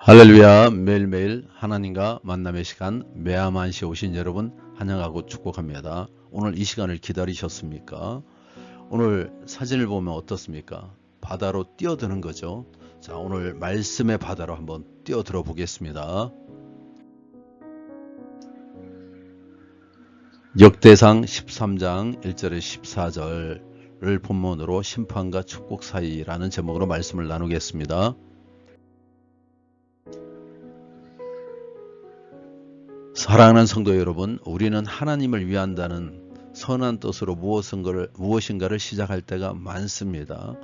할렐루야. 매일매일 하나님과 만남의 시간 매야만시에 오신 여러분 환영하고 축복합니다. 오늘 이 시간을 기다리셨습니까? 오늘 사진을 보면 어떻습니까? 바다로 뛰어드는 거죠. 자, 오늘 말씀의 바다로 한번 뛰어들어 보겠습니다. 역대상 13장 1절에 14절을 본문으로 심판과 축복 사이라는 제목으로 말씀을 나누겠습니다. 사랑하는 성도 여러분, 우리는 하나님을 위한다는 선한 뜻으로 무엇인가를 시작할 때가 많습니다.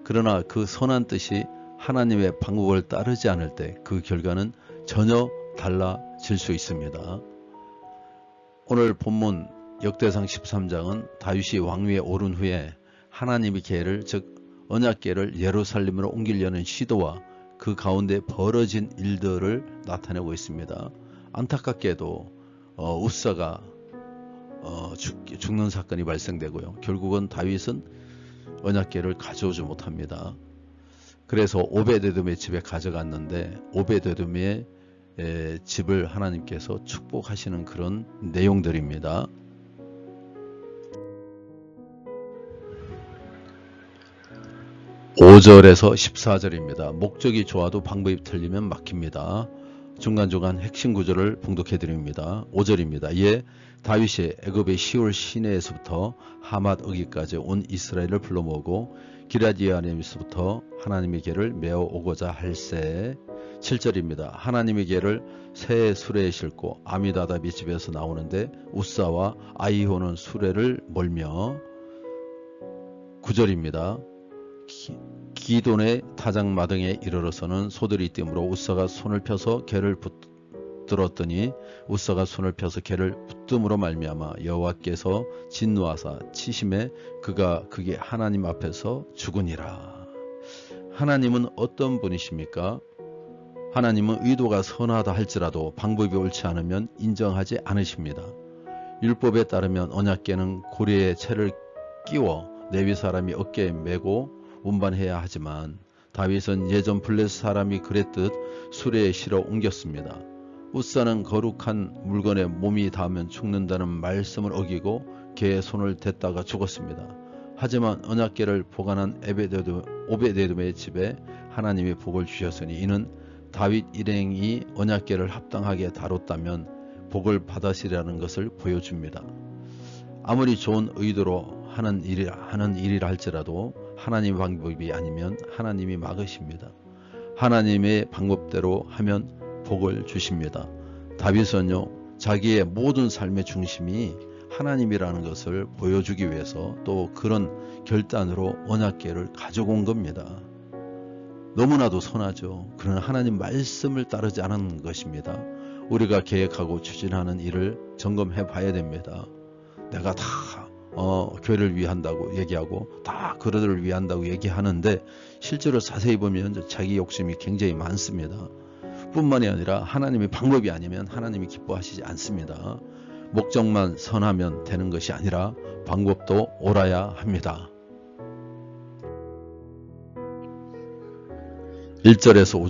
그러나 그 선한 뜻이 하나님의 방법을 따르지 않을 때 그 결과는 전혀 달라질 수 있습니다. 오늘 본문 역대상 13장은 다윗이 왕위에 오른 후에 하나님의 계를, 즉 언약궤를 예루살렘으로 옮기려는 시도와 그 가운데 벌어진 일들을 나타내고 있습니다. 안타깝게도 웃사가 죽는 사건이 발생되고요. 결국은 다윗은 언약궤를 가져오지 못합니다. 그래서 오베데돔의 집에 가져갔는데 오베데돔의 집을 하나님께서 축복하시는 그런 내용들입니다. 5절에서 14절입니다. 목적이 좋아도 방법이 틀리면 막힙니다. 중간중간 핵심 구절을 봉독해 드립니다. 5절입니다. 이에 다윗이 애굽의 시올 시내에서부터 하맛 어기까지 온 이스라엘을 불러 모으고 기럇여아림에서부터 하나님의 궤를 메어 오고자 할세. 7절입니다. 하나님의 궤를 새 수레에 싣고 아미다답이 집에서 나오는데 웃사와 아이호는 수레를 몰며. 9절입니다. 기돈의 타작마등에 이르러서는 소들이 뛰므로 웃사가 손을 펴서 궤를 붙들었더니 웃사가 손을 펴서 궤를 붙듦으로 말미암아 여호와께서 진노하사 치심에 그가 그게 하나님 앞에서 죽으니라. 하나님은 어떤 분이십니까? 하나님은 의도가 선하다 할지라도 방법이 옳지 않으면 인정하지 않으십니다. 율법에 따르면 언약궤는 고리에 채를 끼워 레위 사람이 어깨에 메고 운반해야 하지만 다윗은 예전 블레셋 사람이 그랬듯 수레에 실어 옮겼습니다. 웃사는 거룩한 물건에 몸이 닿으면 죽는다는 말씀을 어기고 개의 손을 댔다가 죽었습니다. 하지만 언약궤를 보관한 오베데돔의 집에 하나님이 복을 주셨으니 이는 다윗 일행이 언약궤를 합당하게 다뤘다면 복을 받으시라는 것을 보여줍니다. 아무리 좋은 의도로 하는 일이라 할지라도 하나님의 방법이 아니면 하나님이 막으십니다. 하나님의 방법대로 하면 복을 주십니다. 다윗은요, 자기의 모든 삶의 중심이 하나님이라는 것을 보여주기 위해서 또 그런 결단으로 언약궤를 가지고 온 겁니다. 너무나도 선하죠. 그러나 하나님 말씀을 따르지 않은 것입니다. 우리가 계획하고 추진하는 일을 점검해 봐야 됩니다. 내가 다 교회를 위한다고 얘기하고 다 그들을 위한다고 얘기하는데 실제로 자세히 보면 자기 욕심이 굉장히 많습니다. 뿐만이 아니라 하나님의 방법이 아니면 하나님이 기뻐하시지 않습니다. 목적만 선하면 되는 것이 아니라 방법도 옳아야 합니다. 1절에서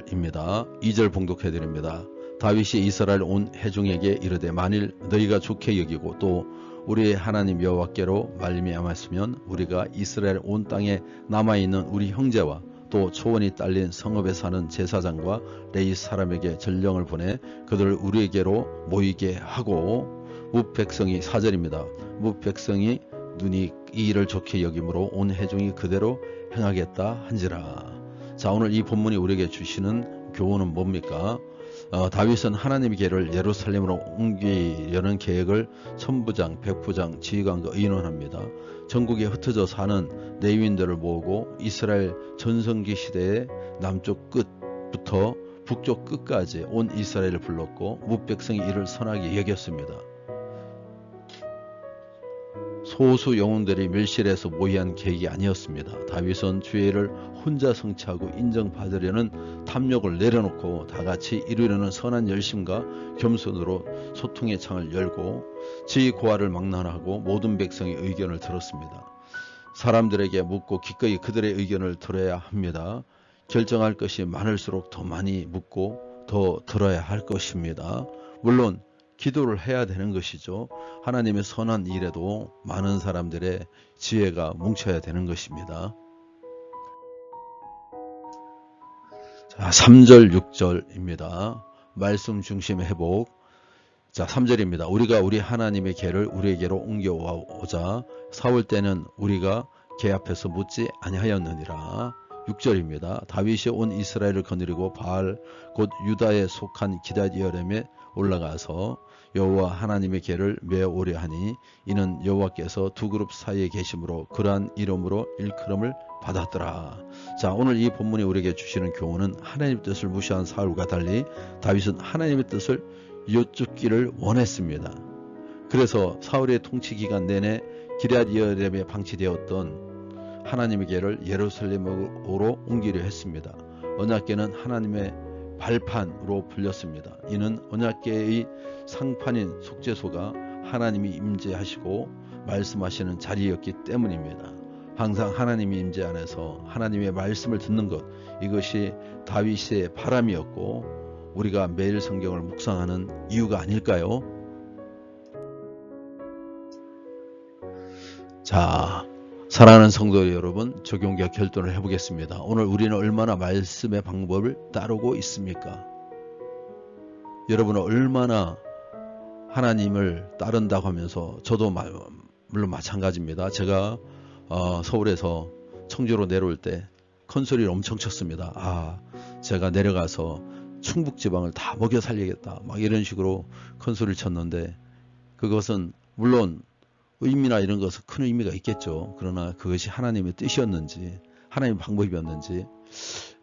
5절입니다. 2절 봉독해 드립니다. 다윗이 이스라엘 온 회중에게 이르되 만일 너희가 좋게 여기고 또 우리의 하나님 여호와께로 말미암았으면 우리가 이스라엘 온 땅에 남아있는 우리 형제와 또 초원이 딸린 성읍에 사는 제사장과 레위 사람에게 전령을 보내 그들을 우리에게로 모이게 하고 뭇백성이 4절입니다. 뭇백성이 눈이 이 일을 좋게 여김으로 온 회중이 그대로 행하겠다 한지라. 자, 오늘 이 본문이 우리에게 주시는 교훈은 뭡니까? 다윗은 하나님의 궤를 예루살렘으로 옮기려는 계획을 천부장, 백부장, 지휘관과 의논합니다. 전국에 흩어져 사는 레위인들을 모으고 이스라엘 전성기 시대의 남쪽 끝부터 북쪽 끝까지 온 이스라엘을 불렀고 뭇백성이 이를 선하게 여겼습니다. 소수 영웅들이 멸실해서 모의한 계획이 아니었습니다. 다윗은 주의를 혼자 성취하고 인정받으려는 탐욕을 내려놓고 다같이 이루려는 선한 열심과 겸손으로 소통의 창을 열고 지휘 고하를 막론하고 모든 백성의 의견을 들었습니다. 사람들에게 묻고 기꺼이 그들의 의견을 들어야 합니다. 결정할 것이 많을수록 더 많이 묻고 더 들어야 할 것입니다. 물론 기도를 해야 되는 것이죠. 하나님의 선한 일에도 많은 사람들의 지혜가 뭉쳐야 되는 것입니다. 자, 3절 6절입니다. 말씀 중심의 회복. 자, 3절입니다. 우리가 우리 하나님의 궤를 우리에게로 옮겨오자 사울 때는 우리가 궤 앞에서 묻지 아니하였느니라. 6절입니다. 다윗이 온 이스라엘을 거느리고 바알 곧 유다에 속한 기럇여렘에 올라가서 여호와 하나님의 궤를 메어오려 하니 이는 여호와께서 두 그룹 사이에 계심으로 그러한 이름으로 일컬음을 받았더라. 자, 오늘 이 본문이 우리에게 주시는 교훈은 하나님의 뜻을 무시한 사울과 달리 다윗은 하나님의 뜻을 여쭙기를 원했습니다. 그래서 사울의 통치 기간 내내 기럇여렘에 방치되었던 하나님의 궤를 예루살렘으로 옮기려 했습니다. 언약궤는 하나님의 발판으로 불렸습니다. 이는 언약궤의 상판인 속죄소가 하나님이 임재하시고 말씀하시는 자리였기 때문입니다. 항상 하나님의 임재 안에서 하나님의 말씀을 듣는 것, 이것이 다윗의 바람이었고 우리가 매일 성경을 묵상하는 이유가 아닐까요? 자, 사랑하는 성도 여러분, 적용과 결론을 해보겠습니다. 오늘 우리는 얼마나 말씀의 방법을 따르고 있습니까? 여러분은 얼마나 하나님을 따른다고 하면서, 저도 물론 마찬가지입니다. 제가 서울에서 청주로 내려올 때 큰 소리를 엄청 쳤습니다. 제가 내려가서 충북지방을 다 먹여 살리겠다, 막 이런 식으로 큰 소리를 쳤는데, 그것은 물론 의미나 이런 것은 큰 의미가 있겠죠. 그러나 그것이 하나님의 뜻이었는지 하나님의 방법이었는지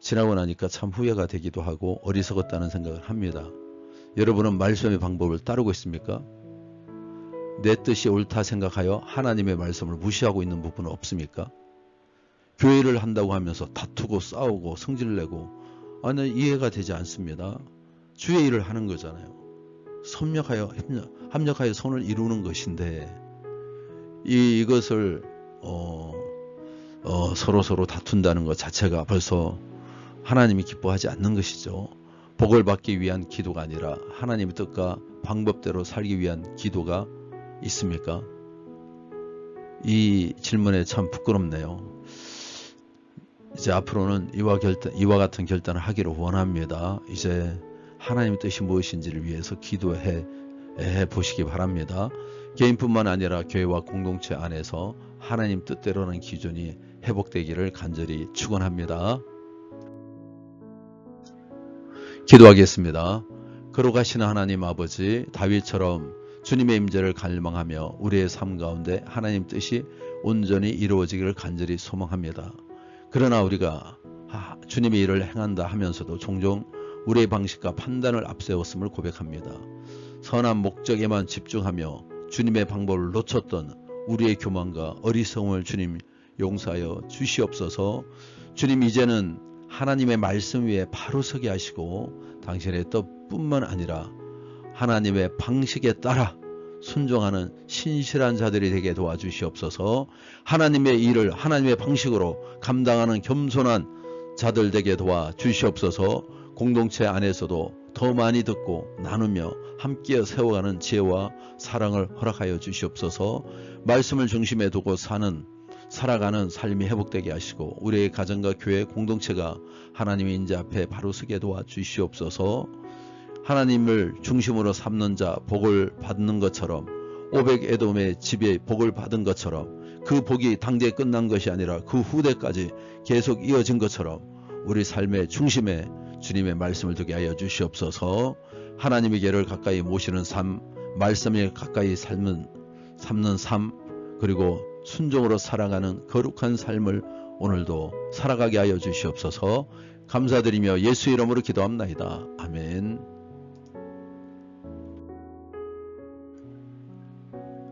지나고 나니까 참 후회가 되기도 하고 어리석었다는 생각을 합니다. 여러분은 말씀의 방법을 따르고 있습니까? 내 뜻이 옳다 생각하여 하나님의 말씀을 무시하고 있는 부분은 없습니까? 교회를 한다고 하면서 다투고 싸우고 성질내고, 아니, 이해가 되지 않습니다. 주의 일을 하는 거잖아요. 합력하여 선을 이루는 것인데, 이것을 서로 다툰다는 것 자체가 벌써 하나님이 기뻐하지 않는 것이죠. 복을 받기 위한 기도가 아니라 하나님의 뜻과 방법대로 살기 위한 기도가 있습니까? 이 질문에 참 부끄럽네요. 이제 앞으로는 이와 같은 결단을 하기를 원합니다. 이제 하나님의 뜻이 무엇인지를 위해서 기도해 보시기 바랍니다. 개인뿐만 아니라 교회와 공동체 안에서 하나님 뜻대로는 기준이 회복되기를 간절히 축원합니다. 기도하겠습니다. 거룩하신 하나님 아버지, 다윗처럼 주님의 임재를 갈망하며 우리의 삶 가운데 하나님 뜻이 온전히 이루어지기를 간절히 소망합니다. 그러나 우리가 주님의 일을 행한다 하면서도 종종 우리의 방식과 판단을 앞세웠음을 고백합니다. 선한 목적에만 집중하며 주님의 방법을 놓쳤던 우리의 교만과 어리석음을 주님 용서하여 주시옵소서. 주님, 이제는 하나님의 말씀 위에 바로 서게 하시고 당신의 뜻뿐만 아니라 하나님의 방식에 따라 순종하는 신실한 자들이 되게 도와주시옵소서. 하나님의 일을 하나님의 방식으로 감당하는 겸손한 자들 되게 도와주시옵소서. 공동체 안에서도 더 많이 듣고 나누며 함께 세워가는 지혜와 사랑을 허락하여 주시옵소서. 말씀을 중심에 두고 살아가는 삶이 회복되게 하시고 우리의 가정과 교회 공동체가 하나님의 인재 앞에 바로 서게 도와주시옵소서. 하나님을 중심으로 삼는 자 복을 받는 것처럼, 오벳에돔의 집에 복을 받은 것처럼, 그 복이 당대에 끝난 것이 아니라 그 후대까지 계속 이어진 것처럼 우리 삶의 중심에 주님의 말씀을 두게 하여 주시옵소서. 하나님의 궤를 가까이 모시는 삶, 말씀에 가까이 삶는 삶, 그리고 순종으로 살아가는 거룩한 삶을 오늘도 살아가게 하여 주시옵소서. 감사드리며 예수 이름으로 기도합나이다. 아멘.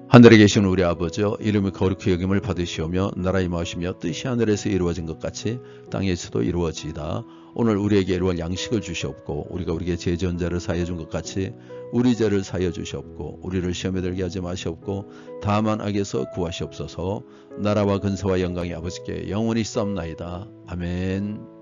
하늘에 계신 우리 아버지여, 이름이 거룩히 여김을 받으시오며 나라의 임하시며 뜻이 하늘에서 이루어진 것 같이 땅에서도 이루어지이다. 오늘 우리에게 이루어질 양식을 주시옵고 우리가 우리에게 죄 지은 자를 사하여 준 것 같이 우리 죄를 사하여 주시옵고 우리를 시험에 들게 하지 마시옵고 다만 악에서 구하시옵소서. 나라와 근세와 영광이 아버지께 영원히 있사옵나이다. 아멘.